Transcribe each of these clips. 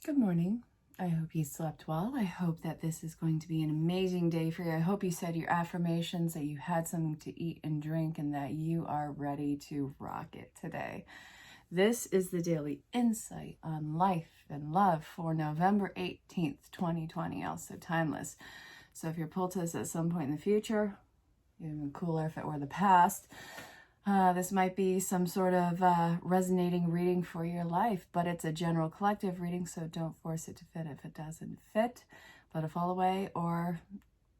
Good morning. I hope you slept well. I hope that this is going to be an amazing day for you. I hope you said your affirmations, that you had something to eat and drink, and that you are ready to rock it today. This is the daily insight on life and love for November 18th, 2020, also timeless. So if you're pulled to this at some point in the future, even cooler if it were the past, this might be some sort of resonating reading for your life, but it's a general collective reading, so don't force it to fit if it doesn't fit. Let it fall away, or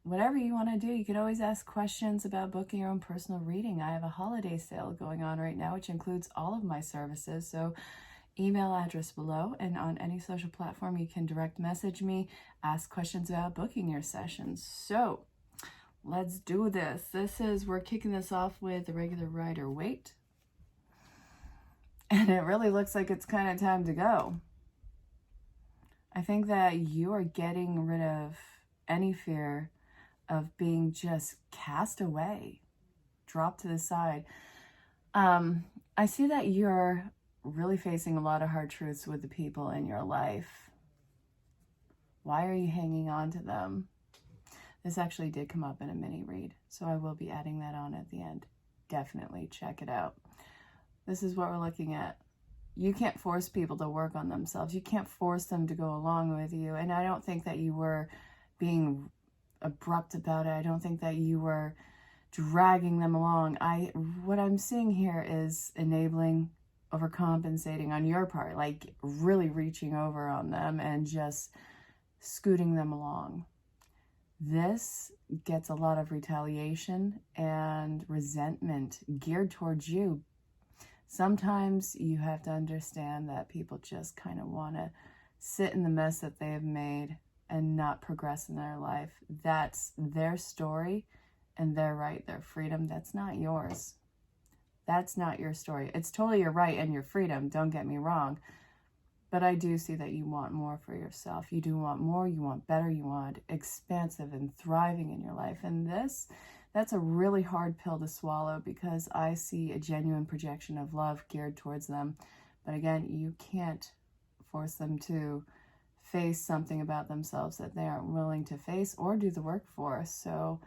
whatever you want to do. You can always ask questions about booking your own personal reading. I have a holiday sale going on right now, which includes all of my services, so email address below, and on any social platform you can direct message me, ask questions about booking your sessions. So let's do this. We're kicking this off with the regular Rider-Waite. And it really looks like it's kind of time to go. I think that you are getting rid of any fear of being just cast away, dropped to the side. I see that you're really facing a lot of hard truths with the people in your life. Why are you hanging on to them? This actually did come up in a mini read, so I will be adding that on at the end. Definitely check it out. This is what we're looking at. You can't force people to work on themselves. You can't force them to go along with you. And I don't think that you were being abrupt about it. I don't think that you were dragging them along. What I'm seeing here is enabling, overcompensating on your part, like really reaching over on them and just scooting them along. This gets a lot of retaliation and resentment geared towards you. Sometimes you have to understand that people just kind of want to sit in the mess that they have made and not progress in their life. That's their story and their right, their freedom. That's not yours. That's not your story. It's totally your right and your freedom, don't get me wrong. But I do see that you want more for yourself. You do want more, you want better, you want expansive and thriving in your life. And that's a really hard pill to swallow, because I see a genuine projection of love geared towards them. But again, you can't force them to face something about themselves that they aren't willing to face or do the work for. So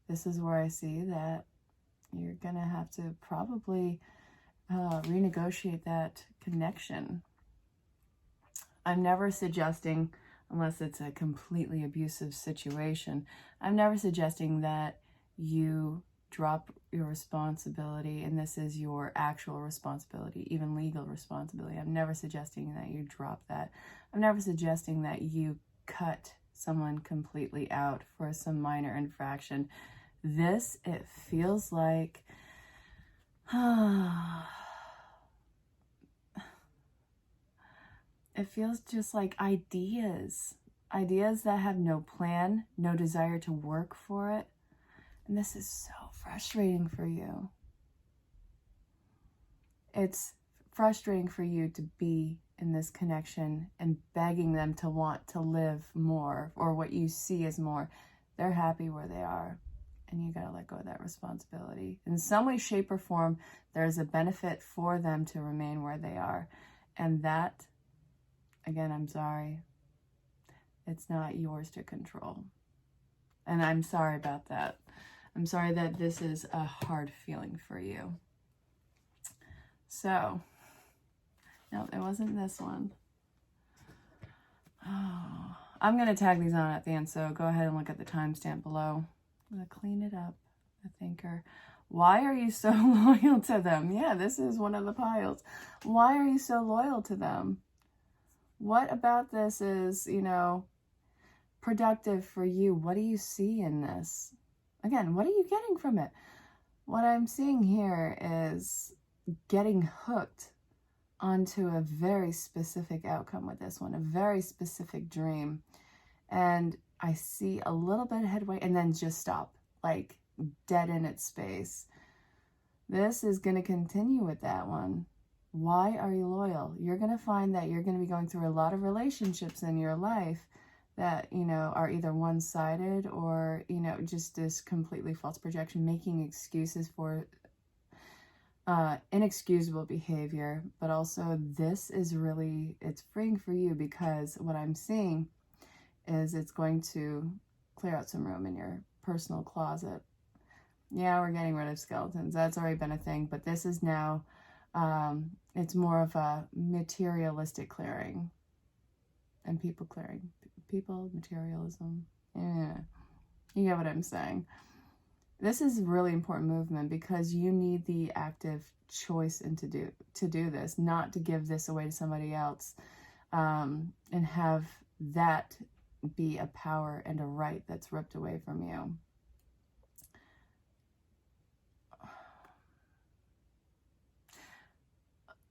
this is where I see that you're going to have to probably renegotiate that connection. I'm never suggesting, unless it's a completely abusive situation, I'm never suggesting that you drop your responsibility, and this is your actual responsibility, even legal responsibility. I'm never suggesting that you drop that. I'm never suggesting that you cut someone completely out for some minor infraction. It feels like... It feels just like ideas that have no plan, no desire to work for it. And this is so frustrating for you. It's frustrating for you to be in this connection and begging them to want to live more, or what you see as more. They're happy where they are, and you gotta let go of that responsibility. In some way, shape, or form, there's a benefit for them to remain where they are. And that, again, I'm sorry, it's not yours to control. And I'm sorry about that. I'm sorry that this is a hard feeling for you. So, no, it wasn't this one. Oh, I'm going to tag these on at the end, so go ahead and look at the timestamp below. I'm going to clean it up, the thinker. Why are you so loyal to them? Yeah, this is one of the piles. Why are you so loyal to them? What about this is, productive for you? What do you see in this? Again, what are you getting from it? What I'm seeing here is getting hooked onto a very specific outcome with this one, a very specific dream. And I see a little bit of headway and then just stop, like dead in its space. This is going to continue with that one. Why are you loyal? You're going to find that you're going to be going through a lot of relationships in your life that, are either one-sided or, just this completely false projection, making excuses for inexcusable behavior, but also this is really, it's freeing for you, because what I'm seeing is it's going to clear out some room in your personal closet. Yeah, we're getting rid of skeletons. That's already been a thing, but this is now, it's more of a materialistic clearing and people clearing. People, materialism. Yeah, you get what I'm saying. This is a really important movement because you need the active choice to do this, not to give this away to somebody else, and have that be a power and a right that's ripped away from you.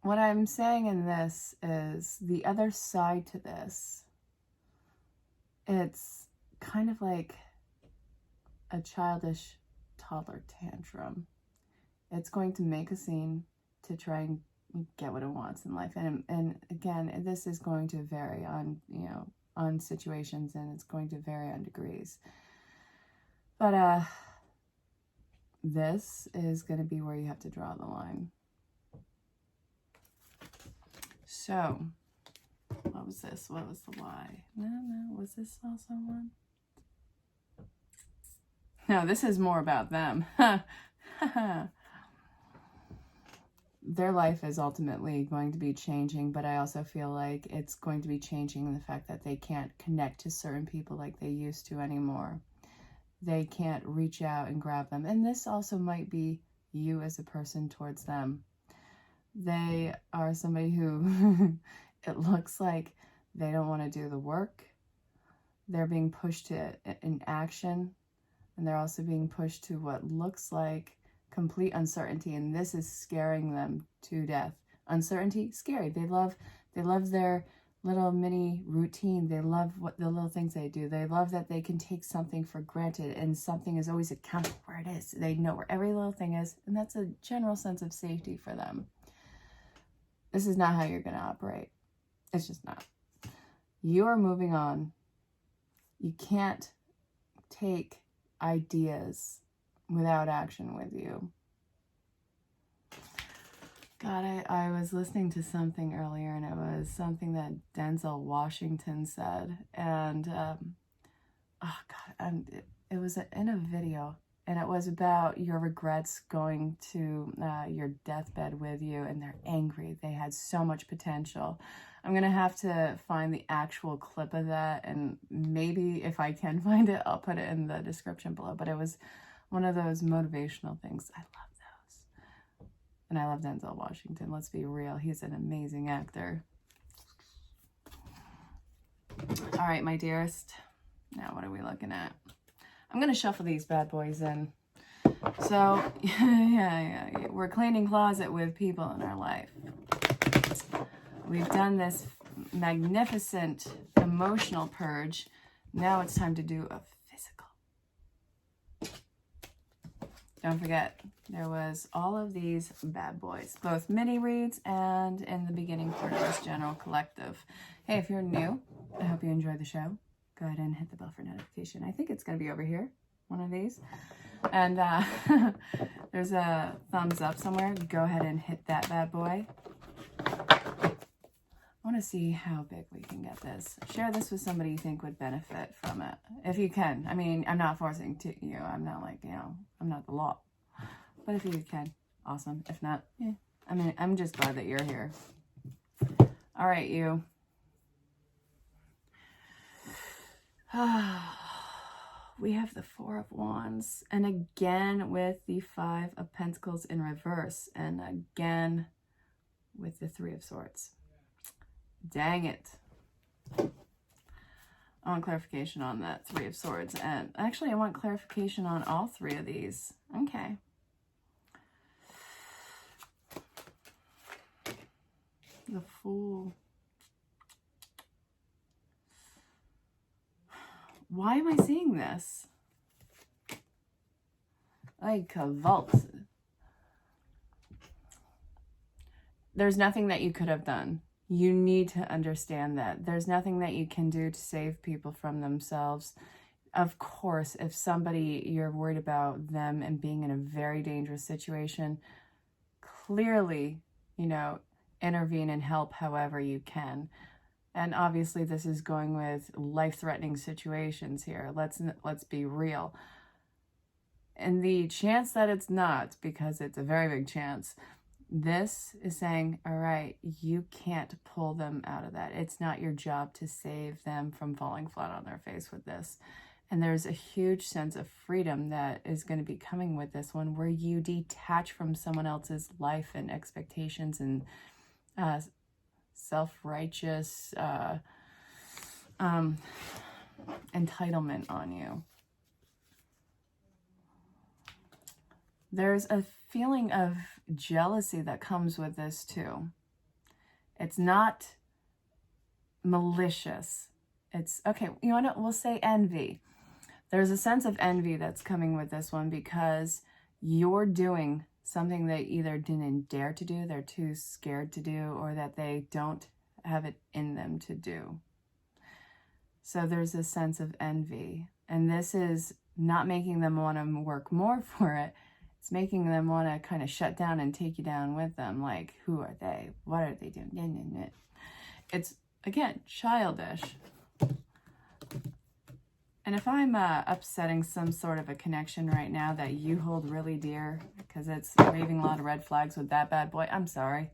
What I'm saying in this is the other side to this. It's kind of like a childish toddler tantrum. It's going to make a scene to try and get what it wants in life. And again, this is going to vary on, on situations, and it's going to vary on degrees. But this is going to be where you have to draw the line. So, what was this? What was the why? No, was this also one? No, this is more about them. Their life is ultimately going to be changing, but I also feel like it's going to be changing in the fact that they can't connect to certain people like they used to anymore. They can't reach out and grab them. And this also might be you as a person towards them. They are somebody who it looks like they don't want to do the work. They're being pushed to in action, and they're also being pushed to what looks like complete uncertainty, and this is scaring them to death. Uncertainty, scary. They love their little mini routine. They love what the little things they do. They love that they can take something for granted, and something is always accounted where it is. They know where every little thing is, and that's a general sense of safety for them. This is not how you're going to operate. It's just not. You are moving on. You can't take ideas without action with you. God, I was listening to something earlier, and it was something that Denzel Washington said, and it was in a video, and it was about your regrets going to your deathbed with you, and they're angry. They had so much potential. I'm gonna have to find the actual clip of that, and maybe if I can find it, I'll put it in the description below. But it was one of those motivational things. I love those. And I love Denzel Washington. Let's be real. He's an amazing actor. All right, my dearest. Now, what are we looking at? I'm going to shuffle these bad boys in. So, yeah. We're cleaning closet with people in our life. We've done this magnificent emotional purge. Now it's time to do a physical. Don't forget, there was all of these bad boys, both mini reads and in the beginning part of this general collective. Hey, if you're new, I hope you enjoy the show. Go ahead and hit the bell for notification. I think it's going to be over here, one of these. And there's a thumbs up somewhere. Go ahead and hit that bad boy. I want to see how big we can get this. Share this with somebody you think would benefit from it, if you can. I mean, I'm not forcing you. I'm not like, I'm not the law. But if you can, awesome. If not, yeah. I mean, I'm just glad that you're here. All right, you. We have the Four of Wands, and again with the Five of Pentacles in reverse, and again with the Three of Swords. Dang it. I want clarification on that Three of Swords, and actually I want clarification on all three of these. Okay. The Fool. Why am I seeing this? Like a vault. There's nothing that you could have done. You need to understand that. There's nothing that you can do to save people from themselves. Of course, if somebody, you're worried about them and being in a very dangerous situation, clearly, intervene and help however you can. And obviously this is going with life-threatening situations here. Let's be real. And the chance that it's not, because it's a very big chance, this is saying, all right, you can't pull them out of that. It's not your job to save them from falling flat on their face with this. And there's a huge sense of freedom that is going to be coming with this one, where you detach from someone else's life and expectations and self-righteous entitlement on you. There's a feeling of jealousy that comes with this too. It's not malicious. It's, okay, you know what, we'll say envy. There's a sense of envy that's coming with this one because you're doing something they either didn't dare to do, they're too scared to do, or that they don't have it in them to do. So there's a sense of envy. And this is not making them want to work more for it. It's making them want to kind of shut down and take you down with them. Like, who are they? What are they doing? It's, again, childish. And if I'm upsetting some sort of a connection right now that you hold really dear, because it's waving a lot of red flags with that bad boy, I'm sorry.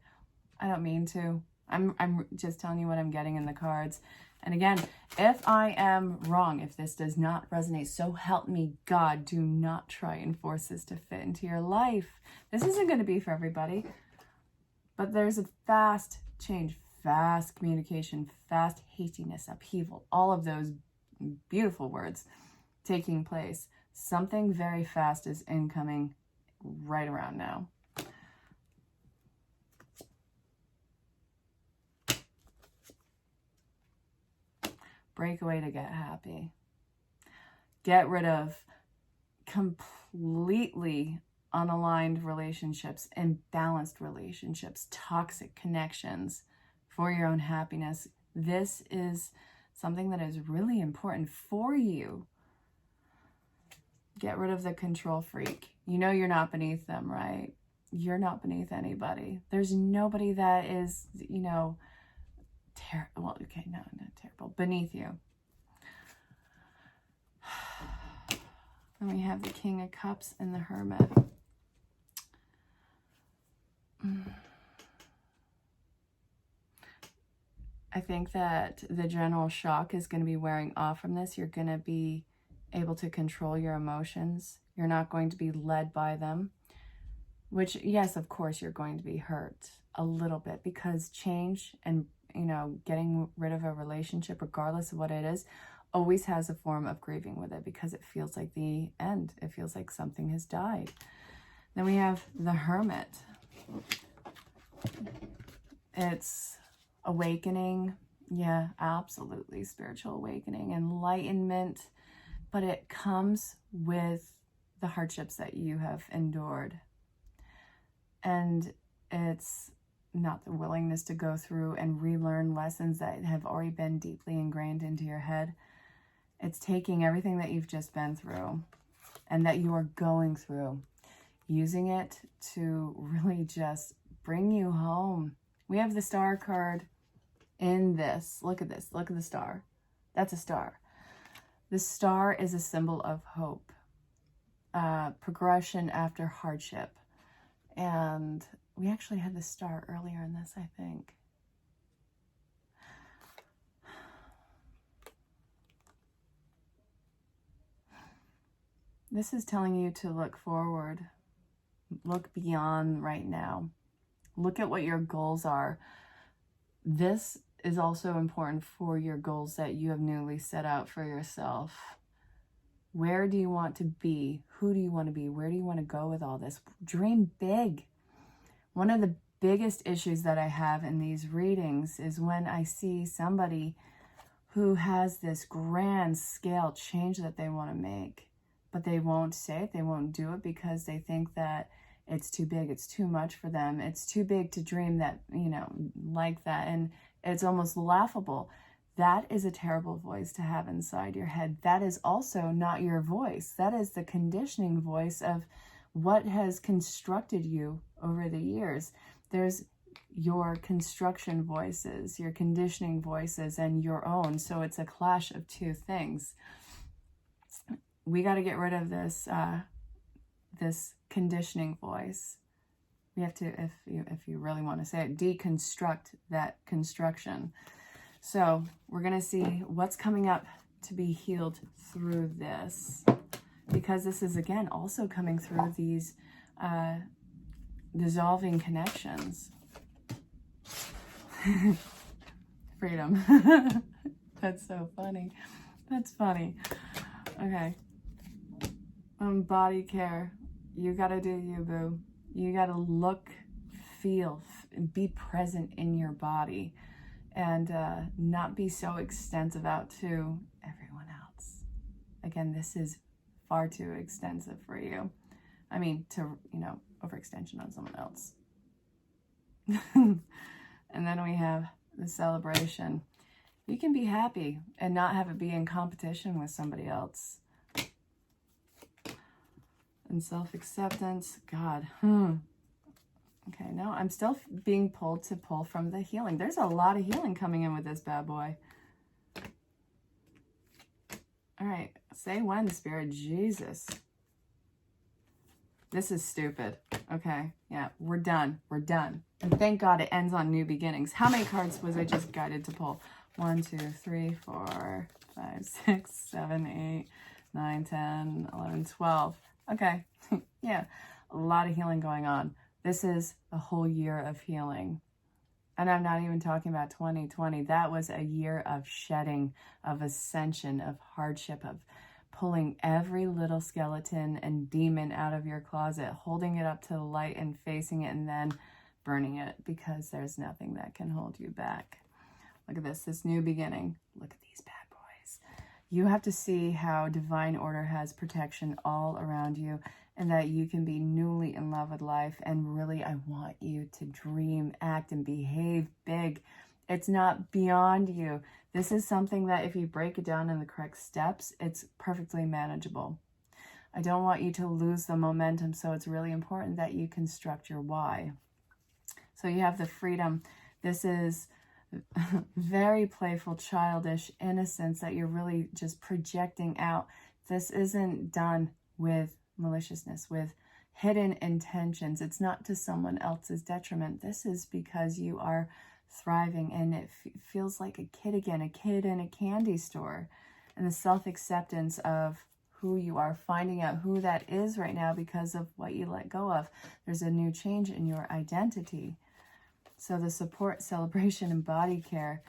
I don't mean to. I'm just telling you what I'm getting in the cards. And again, if I am wrong, if this does not resonate, so help me God, do not try and force this to fit into your life. This isn't going to be for everybody. But there's a fast change, fast communication, fast hastiness, upheaval, all of those beautiful words taking place. Something very fast is incoming right around now. Break away to get happy. Get rid of completely unaligned relationships, imbalanced relationships, toxic connections for your own happiness. This is something that is really important for you. Get rid of the control freak. You know you're not beneath them, right? You're not beneath anybody. There's nobody that is, well, okay, no, not terrible, beneath you. And we have the King of Cups and the Hermit. I think that the general shock is going to be wearing off from this. You're going to be able to control your emotions. You're not going to be led by them, which, yes, of course, you're going to be hurt a little bit, because change and, getting rid of a relationship, regardless of what it is, always has a form of grieving with it, because it feels like the end. It feels like something has died. Then we have the Hermit. It's awakening. Yeah, absolutely. Spiritual awakening, enlightenment. But it comes with the hardships that you have endured. And it's not the willingness to go through and relearn lessons that have already been deeply ingrained into your head. It's taking everything that you've just been through and that you are going through, using it to really just bring you home. We have the Star card in this. Look at this. Look at the star. That's a star. The star is a symbol of hope, progression after hardship. And we actually had the star earlier in this, I think. This is telling you to look forward, look beyond right now. Look at what your goals are. This is also important for your goals that you have newly set out for yourself. Where do you want to be? Who do you want to be? Where do you want to go with all this? Dream big. One of the biggest issues that I have in these readings is when I see somebody who has this grand scale change that they want to make, but they won't say it, they won't do it because they think that it's too big, it's too much for them, it's too big to dream that, like that, and it's almost laughable. That is a terrible voice to have inside your head. That is also not your voice. That is the conditioning voice of what has constructed you over the years. There's your construction voices, your conditioning voices, and your own. So it's a clash of two things. We got to get rid of this this conditioning voice. We have to, if you really want to say it, deconstruct that construction. So we're going to see what's coming up to be healed through this, because this is, again, also coming through these dissolving connections. Freedom. That's so funny. That's funny. Okay. Body care. You got to do you, boo. You got to look, feel, and be present in your body, and not be so extensive out to everyone else. Again, this is far too extensive for you. I mean, to, overextension on someone else. And then we have the celebration. You can be happy and not have it be in competition with somebody else. And self-acceptance, God. Okay, no, I'm still being pulled to pull from the healing. There's a lot of healing coming in with this bad boy. All right, say when, Spirit. Jesus. This is stupid. Okay, yeah, we're done. We're done. And thank God it ends on new beginnings. How many cards was I just guided to pull? 1, 2, 3, 4, 5, 6, 7, 8, 9, 10, 11, 12. Okay, yeah, a lot of healing going on. This is a whole year of healing. And I'm not even talking about 2020. That was a year of shedding, of ascension, of hardship, of pulling every little skeleton and demon out of your closet, holding it up to the light and facing it, and then burning it, because there's nothing that can hold you back. Look at this new beginning. Look at these bad boys. You have to see how divine order has protection all around you, and that you can be newly in love with life. And really, I want you to dream, act, and behave big. It's not beyond you. This is something that if you break it down in the correct steps, it's perfectly manageable. I don't want you to lose the momentum, so it's really important that you construct your why. So you have the freedom. This is very playful, childish innocence that you're really just projecting out. This isn't done with maliciousness, with hidden intentions. It's not to someone else's detriment. This is because you are thriving, and it feels like a kid again, a kid in a candy store. And the self-acceptance of who you are, finding out who that is right now because of what you let go of. There's a new change in your identity. So the support, celebration, and body care.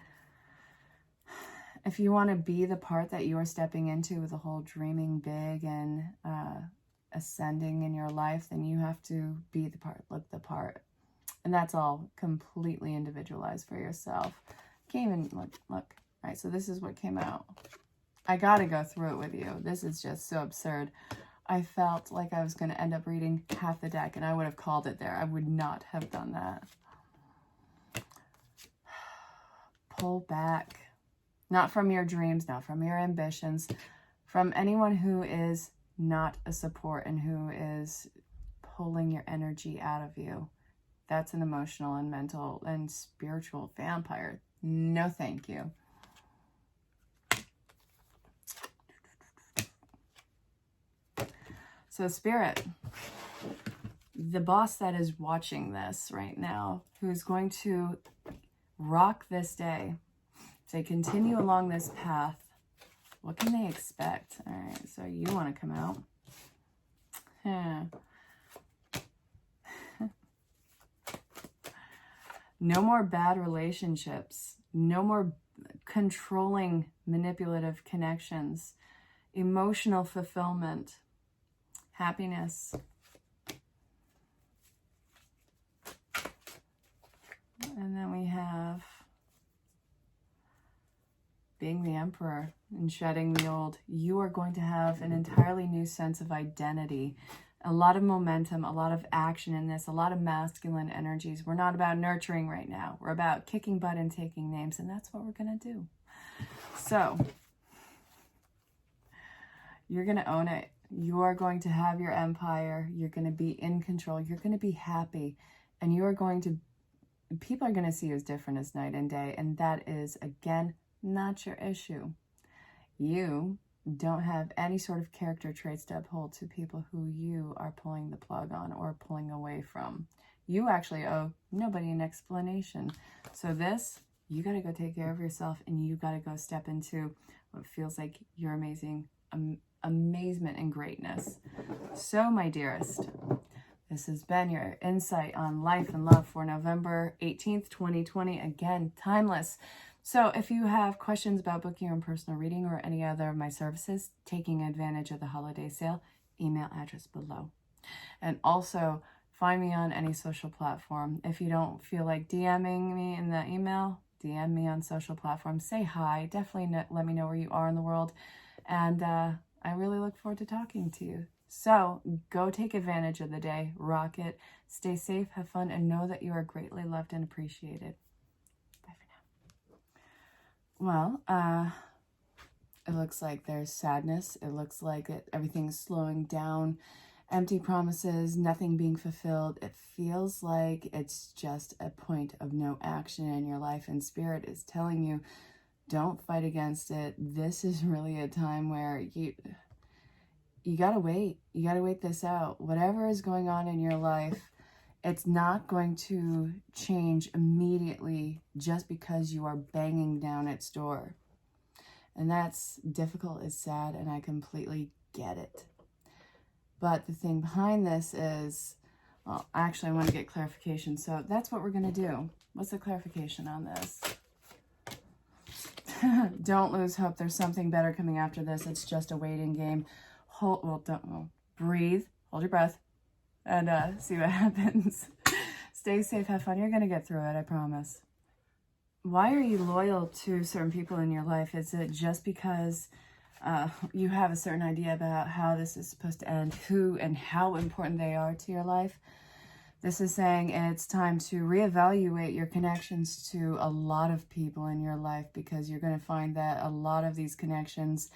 If you want to be the part that you are stepping into with the whole dreaming big and ascending in your life, then you have to be the part, look the part. And that's all completely individualized for yourself. Can't even look. All right, so this is what came out. I got to go through it with you. This is just so absurd. I felt like I was going to end up reading half the deck, and I would have called it there. I would not have done that. Pull back. Not from your dreams, not from your ambitions, from anyone who is not a support and who is pulling your energy out of you. That's an emotional and mental and spiritual vampire. No, thank you. So Spirit, the boss that is watching this right now, who's going to rock this day, to continue along this path, what can they expect? All right, so you want to come out. No more bad relationships. No more controlling, manipulative connections. Emotional fulfillment. Happiness. And then we have being the emperor and shedding the old. You are going to have an entirely new sense of identity. A lot of momentum, a lot of action in this, a lot of masculine energies. We're not about nurturing right now. We're about kicking butt and taking names, and that's what we're going to do. So, you're going to own it. You are going to have your empire. You're going to be in control. You're going to be happy. And you are going to, people are going to see you as different as night and day. And that is, again, not your issue. You don't have any sort of character traits to uphold to people who you are pulling the plug on or pulling away from. You actually owe nobody an explanation. So this, you got to go take care of yourself, and you got to go step into what feels like your amazing amazement and greatness. So, my dearest, this has been your insight on life and love for November 18th, 2020. Again, timeless. So if you have questions about booking your own personal reading or any other of my services, taking advantage of the holiday sale, email address below. And also find me on any social platform. If you don't feel like DMing me in the email, DM me on social platforms. Say hi. Definitely let me know where you are in the world. And I really look forward to talking to you. So go take advantage of the day. Rock it. Stay safe, have fun, and know that you are greatly loved and appreciated. Well, it looks like there's sadness. It looks like everything's slowing down, empty promises, nothing being fulfilled. It feels like it's just a point of no action in your life, and Spirit is telling you, don't fight against it. This is really a time where you gotta wait. You gotta wait this out. Whatever is going on in your life, it's not going to change immediately just because you are banging down its door. And that's difficult, it's sad, and I completely get it. But the thing behind this is, well, actually I want to get clarification. So that's what we're going to do. What's the clarification on this? Don't lose hope. There's something better coming after this. It's just a waiting game. Breathe, hold your breath, and see what happens. Stay safe, have fun. You're going to get through it, I promise. Why are you loyal to certain people in your life? Is it just because you have a certain idea about how this is supposed to end, who and how important they are to your life? This is saying it's time to reevaluate your connections to a lot of people in your life, because you're going to find that a lot of these connections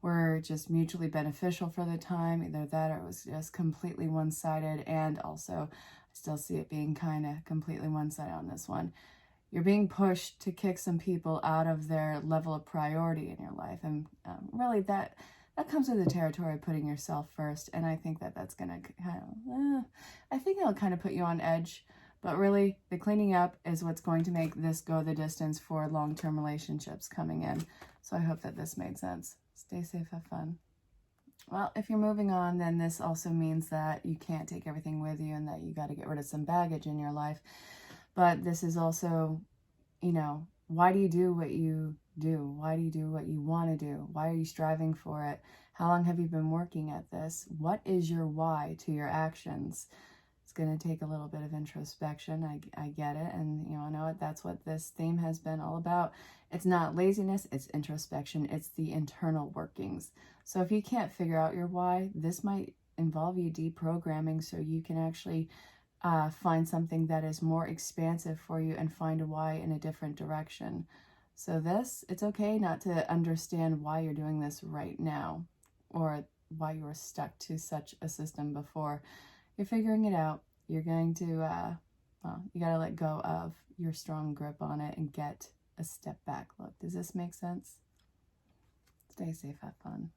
were just mutually beneficial for the time. Either that or it was just completely one-sided, and also I still see it being kind of completely one-sided on this one. You're being pushed to kick some people out of their level of priority in your life, and really that comes with the territory of putting yourself first. And I think that's going to kind of, I think it'll kind of put you on edge. But really, the cleaning up is what's going to make this go the distance for long-term relationships coming in. So I hope that this made sense. Stay safe, have fun. Well, if you're moving on, then this also means that you can't take everything with you, and that you got to get rid of some baggage in your life. But this is also, why do you do what you do? Why do you do what you want to do? Why are you striving for it? How long have you been working at this? What is your why to your actions? It's going to take a little bit of introspection. I get it. And, I know that's what this theme has been all about. It's not laziness, it's introspection. It's the internal workings. So if you can't figure out your why, this might involve you deprogramming so you can actually find something that is more expansive for you and find a why in a different direction. So it's okay not to understand why you're doing this right now, or why you were stuck to such a system before. You're figuring it out. You're going to, you got to let go of your strong grip on it and get a step back look. Does this make sense? Stay safe, have fun.